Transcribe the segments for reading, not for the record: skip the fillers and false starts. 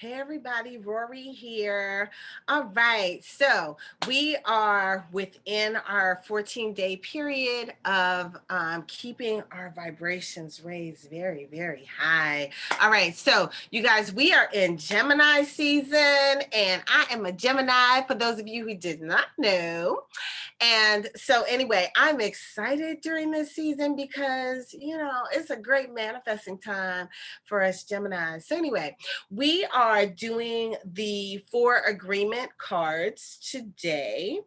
Hey everybody, Rorree here. All right, so we are within our 14-day period of keeping our vibrations raised very, very high. All right, so you guys, we are in Gemini season, and I am a Gemini for those of you who did not know. And so, anyway, I'm excited during this season because, it's a great manifesting time for us Geminis. So, anyway, we are doing the four agreement cards today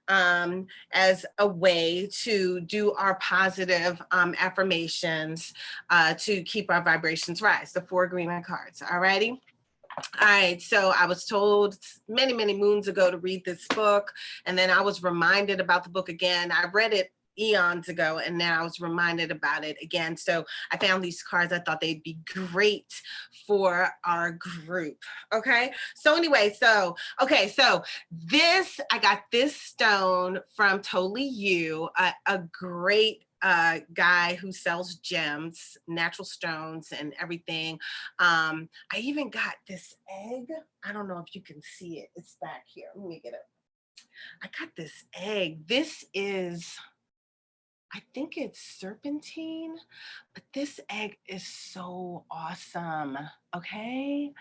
as a way to do our positive affirmations to keep our vibrations rise. The four agreement cards. All righty. All right, so I was told many, many moons ago to read this book, and then I was reminded about the book again. I read it eons ago, and now I was reminded about it again. So I found these cards. I thought they'd be great for our group. Okay, so anyway, so I got this stone from Totally You, a great guy who sells gems, natural stones, and everything. I even got this egg. I don't know if you can see it. It's back here. Let me get it. I got this egg. This is, I think it's serpentine, but this egg is so awesome. Okay.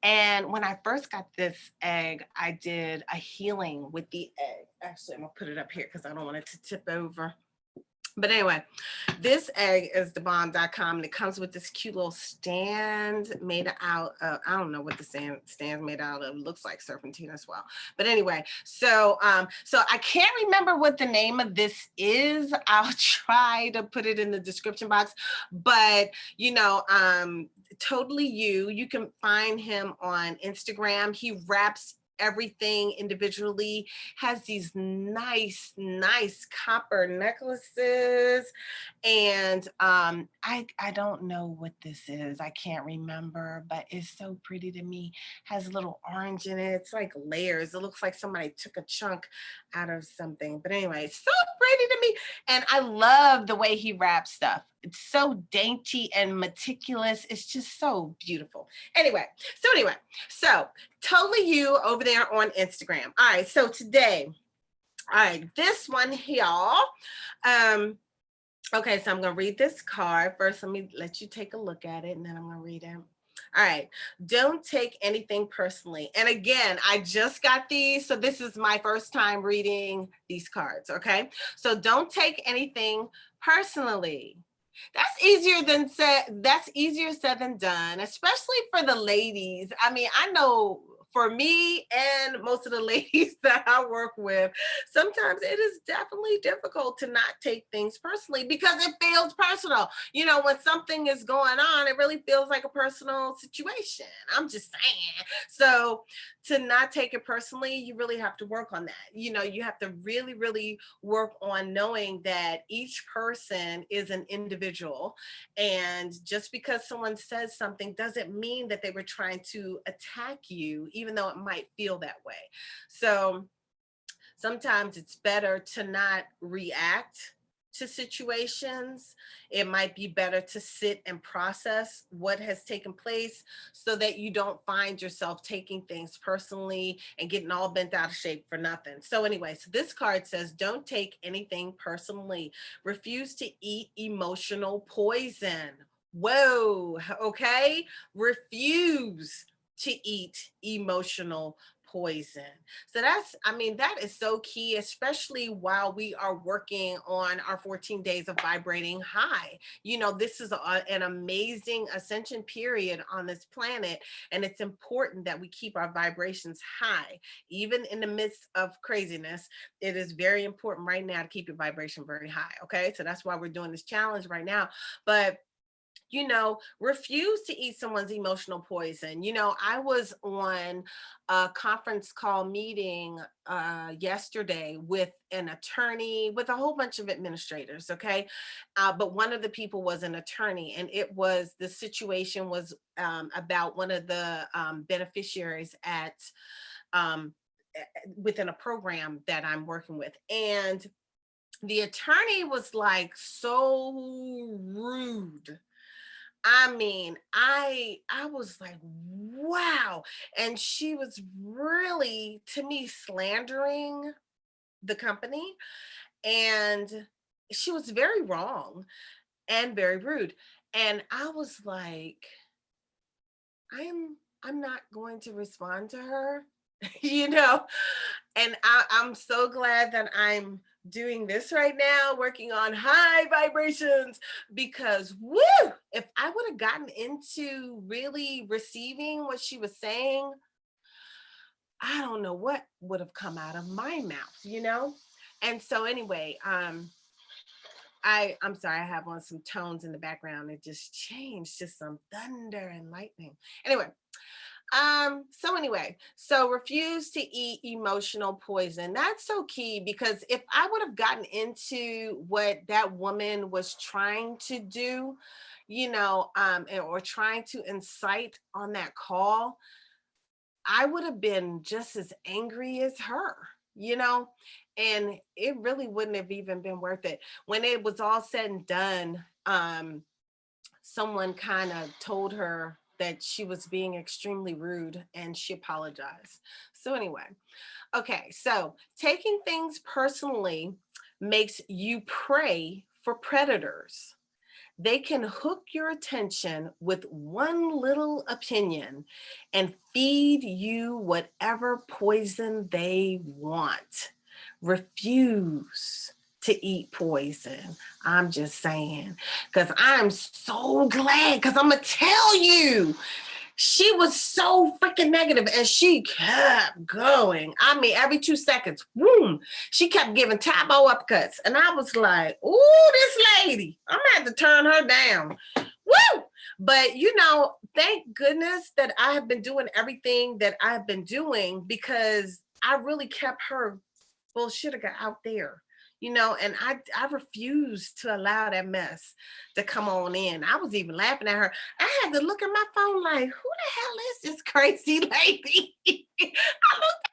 And when I first got this egg, I did a healing with the egg. Actually, I'm going to put it up here because I don't want it to tip over. But anyway, this egg is thebomb.com, and it comes with this cute little stand made out of, I don't know what the stand's made out of. It looks like serpentine as well. But anyway, so I can't remember what the name of this is. I'll try to put it in the description box. But Totally You can find him on Instagram. He wraps everything individually, has these nice copper necklaces, and I don't know what this is. I can't remember, but it's so pretty to me. Has a little orange in it. It's like layers. It looks like somebody took a chunk out of something. But anyway, so pretty to me. And I love the way he wraps stuff. It's so dainty and meticulous. It's just so beautiful. So Totally You over there on Instagram. All right, so today, all right, this one here. Okay, so I'm gonna read this card first. Let me let you take a look at it, and then I'm gonna read it. All right, don't take anything personally. And again, I just got these, so this is my first time reading these cards. Okay, so don't take anything personally. That's easier said than done, especially for the ladies. I mean, I know for me and most of the ladies that I work with, sometimes it is definitely difficult to not take things personally because it feels personal. When something is going on, it really feels like a personal situation. I'm just saying. So to not take it personally, you really have to work on that. You have to really, really work on knowing that each person is an individual. And just because someone says something doesn't mean that they were trying to attack you, even though it might feel that way. So sometimes it's better to not react to situations. It might be better to sit and process what has taken place so that you don't find yourself taking things personally and getting all bent out of shape for nothing. So anyway, so this card says, don't take anything personally. Refuse to eat emotional poison. Whoa, okay? Refuse to eat emotional poison. So that is so key, especially while we are working on our 14 days of vibrating high. This is an amazing ascension period on this planet, and it's important that we keep our vibrations high. Even in the midst of craziness, it is very important right now to keep your vibration very high. Okay, so that's why we're doing this challenge right now. But refuse to eat someone's emotional poison. I was on a conference call meeting yesterday with an attorney, with a whole bunch of administrators. Okay. But one of the people was an attorney, and the situation was about one of the beneficiaries at, within a program that I'm working with. And the attorney was like so rude I mean, I was like, wow. And she was really, to me, slandering the company. And she was very wrong and very rude. And I was like, I'm not going to respond to her, you know. And I'm so glad that I'm doing this right now, working on high vibrations, because woo, if I would have gotten into really receiving what she was saying, I don't know what would have come out of my mouth, you know? And so anyway, I'm sorry, I have on some tones in the background. It just changed to some thunder and lightning. Anyway, so refuse to eat emotional poison. That's so key, because if I would have gotten into what that woman was trying to do, or trying to incite on that call, I would have been just as angry as her, you know, and it really wouldn't have even been worth it. When it was all said and done, someone kind of told her that she was being extremely rude and she apologized. So, anyway, okay, so taking things personally makes you prey for predators. They can hook your attention with one little opinion and feed you whatever poison they want. Refuse to eat poison. I'm just saying, because I'm so glad, because I'm going to tell you, she was so freaking negative and she kept going. I mean, every 2 seconds, boom, she kept giving Tabo upcuts. And I was like, ooh, this lady, I'm gonna have to turn her down. Woo! But thank goodness that I have been doing everything that I've been doing, because I really kept her bullshit out there. And I refused to allow that mess to come on in. I was even laughing at her. I had to look at my phone like, who the hell is this crazy lady? I looked,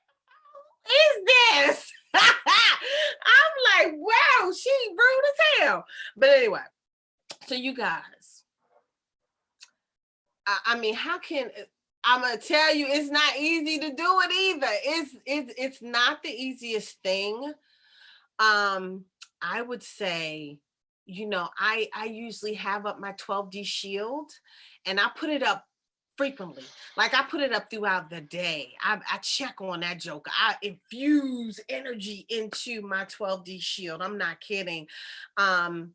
who is this? I'm like, wow, she rude as hell. But anyway, so you guys, I mean, how can I'm gonna tell you, it's not easy to do it either. It's not the easiest thing. I would say, I usually have up my 12D shield, and I put it up frequently. Like, I put it up throughout the day. I check on that joker. I infuse energy into my 12D shield. I'm not kidding. And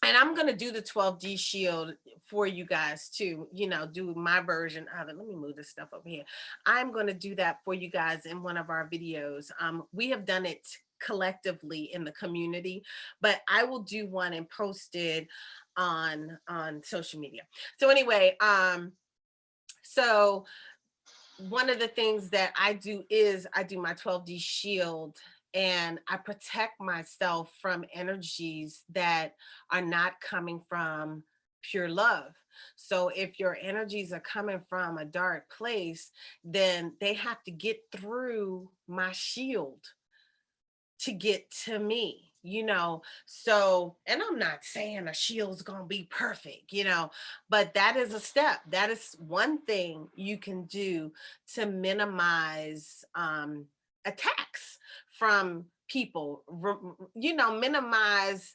I'm going to do the 12D shield for you guys too, do my version of it. Let me move this stuff over here. I'm going to do that for you guys in one of our videos. We have done it collectively in the community, but I will do one and post it on social media. So anyway, so one of the things that I do is I do my 12D shield, and I protect myself from energies that are not coming from pure love. So if your energies are coming from a dark place, then they have to get through my shield to get to me. So, and I'm not saying a shield's gonna be perfect, but that is a step. That is one thing you can do to minimize attacks from people, minimize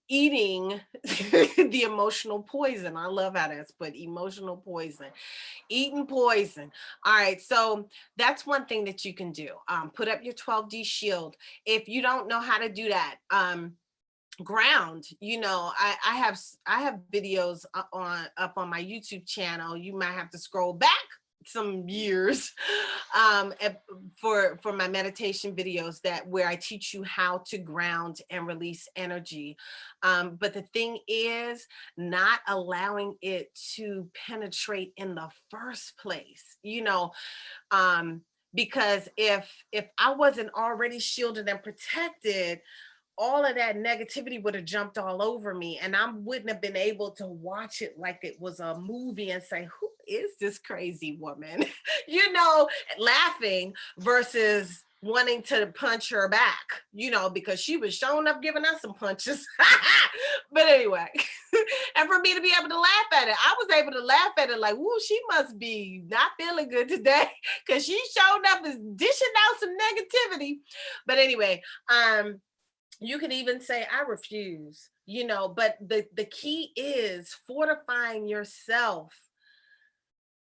eating the emotional poison. I love how that's put, emotional poison, eating poison. All right, so that's one thing that you can do. Put up your 12D shield. If you don't know how to do that, ground, I have videos up on my YouTube channel. You might have to scroll back some years for my meditation videos, that where I teach you how to ground and release energy. But the thing is, not allowing it to penetrate in the first place, because if I wasn't already shielded and protected, all of that negativity would have jumped all over me, and I wouldn't have been able to watch it like it was a movie and say, who is this crazy woman? Laughing versus wanting to punch her back, because she was showing up giving us some punches. But anyway, and for me to be able to laugh at it. I was able to laugh at it like, woo, she must be not feeling good today because she showed up as dishing out some negativity. But anyway, you could even say, I refuse, but the key is fortifying yourself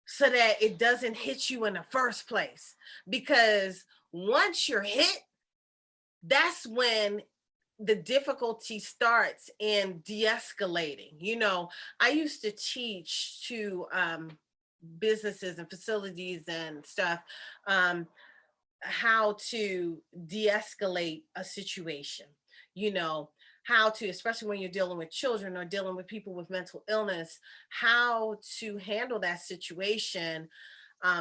so that it doesn't hit you in the first place. Because once you're hit, that's when the difficulty starts in de-escalating. I used to teach to businesses and facilities and stuff, how to de-escalate a situation, how to, especially when you're dealing with children or dealing with people with mental illness, how to handle that situation,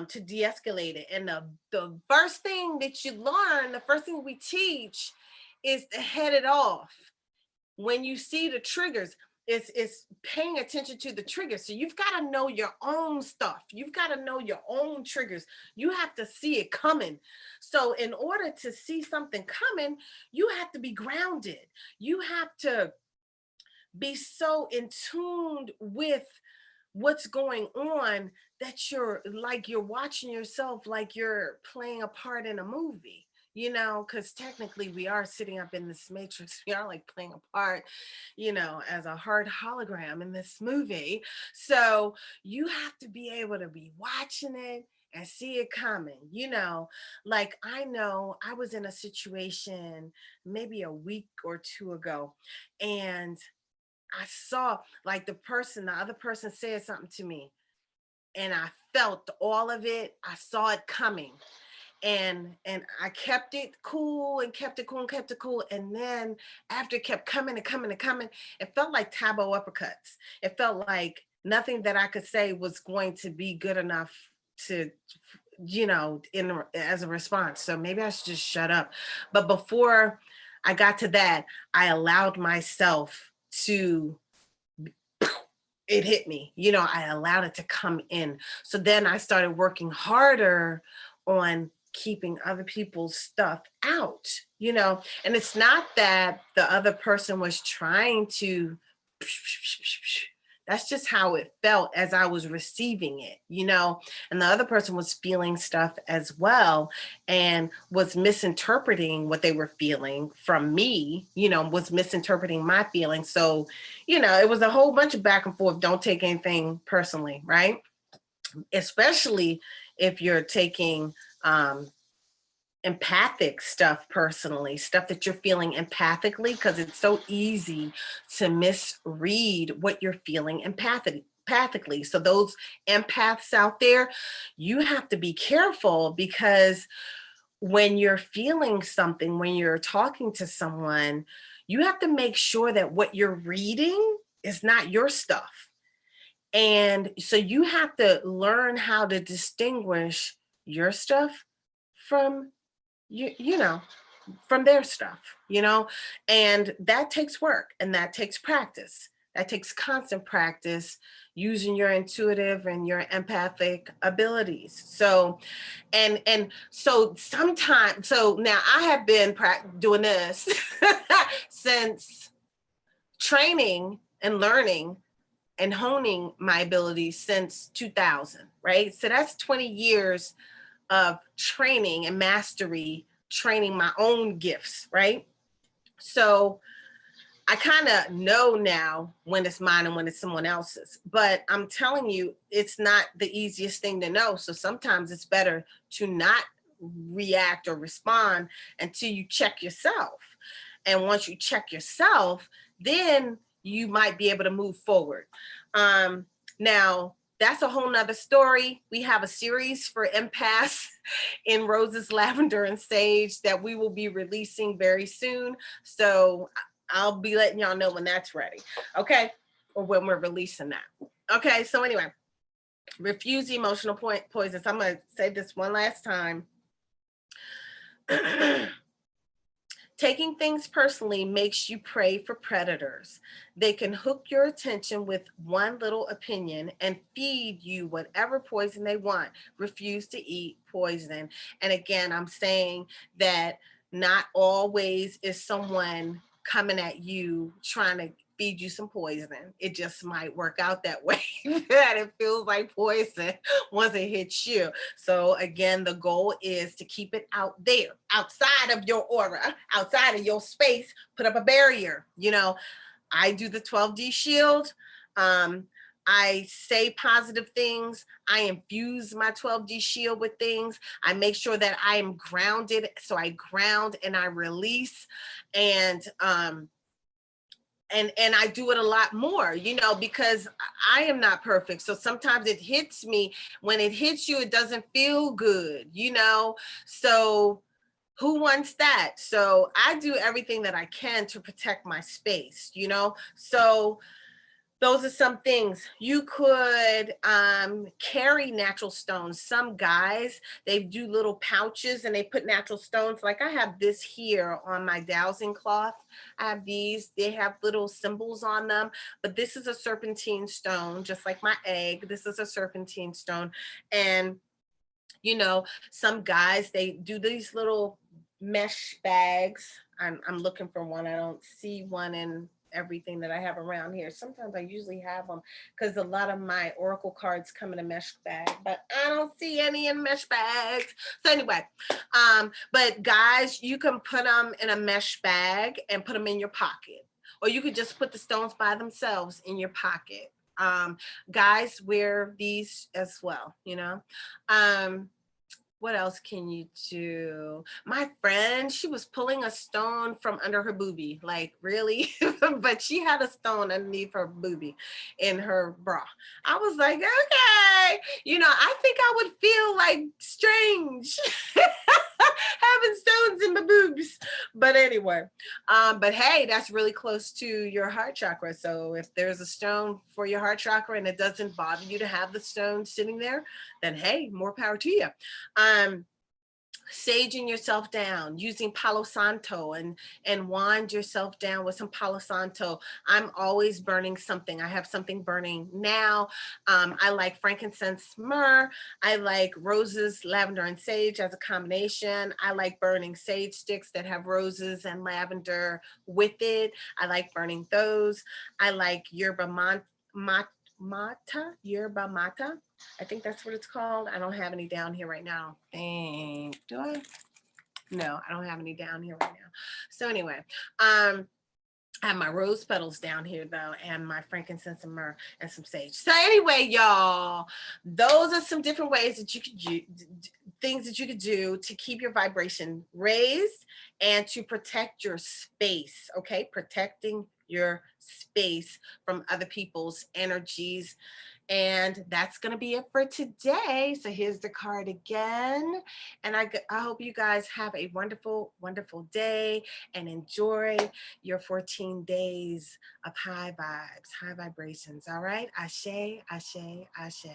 to de-escalate it. And the first thing that you learn, the first thing we teach is to head it off. When you see the triggers, it's paying attention to the triggers. So you've got to know your own stuff. You've got to know your own triggers. You have to see it coming. So in order to see something coming, you have to be grounded. You have to be so in tune with what's going on that you're watching yourself like you're playing a part in a movie, because technically we are sitting up in this matrix. We are like playing a part, as a hard hologram in this movie. So you have to be able to be watching it and see it coming. Like, I know I was in a situation maybe a week or two ago, and I saw like the other person said something to me, and I felt all of it. I saw it coming, and I kept it cool and kept it cool and kept it cool. And then after it kept coming and coming and coming, it felt like Tabo uppercuts. It felt like nothing that I could say was going to be good enough to, as a response. So maybe I should just shut up. But before I got to that, I allowed myself to, it hit me, I allowed it to come in. So then I started working harder on keeping other people's stuff out, and it's not that the other person was trying to, that's just how it felt as I was receiving it, and the other person was feeling stuff as well and was misinterpreting what they were feeling from me, was misinterpreting my feelings. So, it was a whole bunch of back and forth. Don't take anything personally, right? Especially if you're taking empathic stuff personally, stuff that you're feeling empathically, because it's so easy to misread what you're feeling empathically. So those empaths out there, you have to be careful, because when you're feeling something, when you're talking to someone, you have to make sure that what you're reading is not your stuff. And so you have to learn how to distinguish your stuff from from their stuff, and that takes work, and that takes practice. That takes constant practice using your intuitive and your empathic abilities. So, so sometimes, so now I have been doing this since training and learning and honing my abilities since 2000, right? So that's 20 years of training and mastery, training my own gifts, right? So I kind of know now when it's mine and when it's someone else's, but I'm telling you, it's not the easiest thing to know. So sometimes it's better to not react or respond until you check yourself. And once you check yourself, then you might be able to move forward. Now, that's a whole nother story. We have a series for empaths in Roses, Lavender, and Sage that we will be releasing very soon. So I'll be letting y'all know when that's ready, okay? Or when we're releasing that. Okay, so anyway, refuse emotional poisons. I'm gonna say this one last time. Taking things personally makes you prey for predators. They can hook your attention with one little opinion and feed you whatever poison they want. Refuse to eat poison. And again, I'm saying that not always is someone coming at you trying to feed you some poison. It just might work out that way that it feels like poison once it hits you. So again, the goal is to keep it out there, outside of your aura, outside of your space. Put up a barrier. You know, I do the 12D shield. Um, I say positive things. I infuse my 12D shield with things. I make sure that I am grounded. So I ground and I release. And and I do it a lot more, you know, because I am not perfect. So sometimes it hits me. When it hits you, it doesn't feel good, you know. So who wants that? So I do everything that I can to protect my space, you know. So those are some things. You could carry natural stones. Some guys, they do little pouches and they put natural stones. Like I have this here on my dowsing cloth. I have these, they have little symbols on them, but this is a serpentine stone, just like my egg. This is a serpentine stone. And you know, some guys, they do these little mesh bags. I'm looking for one. I don't see one in everything that I have around here. Sometimes I usually have them because a lot of my oracle cards come in a mesh bag, but I don't see any in mesh bags. So anyway, but guys, you can put them in a mesh bag and put them in your pocket, or you could just put the stones by themselves in your pocket. Guys wear these as well, you know. What else can you do? My friend, she was pulling a stone from under her boobie, like really, but she had a stone underneath her boobie in her bra. I was like, okay, you know, I think I would feel like strange having stones in my boobs. But anyway, but hey, that's really close to your heart chakra. So if there's a stone for your heart chakra and it doesn't bother you to have the stone sitting there, then hey, more power to you. Saging yourself down, using Palo Santo, and wind yourself down with some Palo Santo. I'm always burning something. I have something burning now. I like frankincense, myrrh. I like roses, lavender, and sage as a combination. I like burning sage sticks that have roses and lavender with it. I like burning those. I like yerba mata. I think that's what it's called. I don't have any down here right now. Do I? No, I don't have any down here right now. So anyway, I have my rose petals down here though, and my frankincense and myrrh and some sage. So anyway, y'all, those are some different ways that you could do, things that you could do to keep your vibration raised and to protect your space. Okay, protecting your space from other people's energies. And that's going to be it for today. So here's the card again. And I hope you guys have a wonderful, wonderful day and enjoy your 14 days of high vibes, high vibrations. All right. Ashe, ashe, ashe.